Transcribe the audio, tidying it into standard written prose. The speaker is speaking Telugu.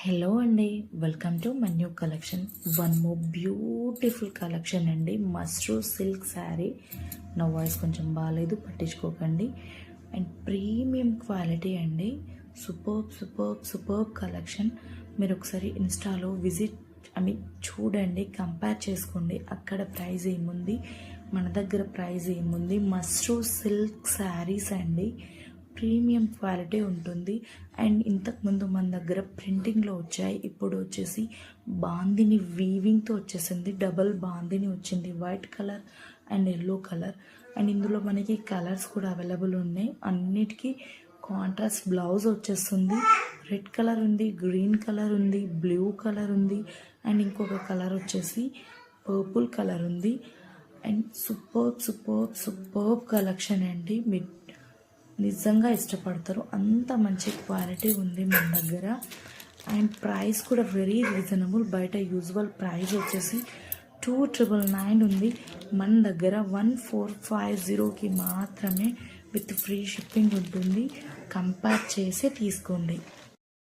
హలో అండి, welcome to my new collection. One more beautiful collection అండి. మస్రూ సిల్క్ శారీ. నా వాయిస్ కొంచెం బాగాలేదు, పట్టించుకోకండి. అండ్ ప్రీమియం క్వాలిటీ అండి. Superb collection. మీరు ఒకసారి ఇన్స్టాలో చూడండి, కంపేర్ చేసుకోండి. అక్కడ ప్రైస్ ఏముంది, మన దగ్గర ప్రైస్ ఏముంది. మస్రూ సిల్క్ శారీస్ అండి, ప్రీమియం క్వాలిటీ ఉంటుంది. అండ్ ఇంతకుముందు మన దగ్గర ప్రింటింగ్లో వచ్చాయి, ఇప్పుడు వచ్చేసి బాందిని వీవింగ్తో వచ్చేసింది. డబల్ బాందిని వచ్చింది, white colour and yellow colour. And ఇందులో మనకి కలర్స్ కూడా అవైలబుల్ ఉన్నాయి. అన్నిటికీ కాంట్రాస్ట్ బ్లౌజ్ వచ్చేస్తుంది. రెడ్ కలర్ ఉంది, గ్రీన్ కలర్ ఉంది, బ్లూ కలర్ ఉంది, అండ్ ఇంకొక కలర్ వచ్చేసి పర్పుల్ కలర్ ఉంది. అండ్ సూపర్బ్ కలెక్షన్ అండి. మీరు నిజంగా ఇష్టపడతారు, అంత మంచి క్వాలిటీ ఉంది మన దగ్గర. అండ్ ప్రైస్ కూడా వెరీ రీజనబుల్. బయట యూజువల్ ప్రైస్ వచ్చేసి 2999 ఉంది. మన దగ్గర 1450కి మాత్రమే విత్ ఫ్రీ షిప్పింగ్ ఉంటుంది. కంపేర్ చేసి తీసుకోండి.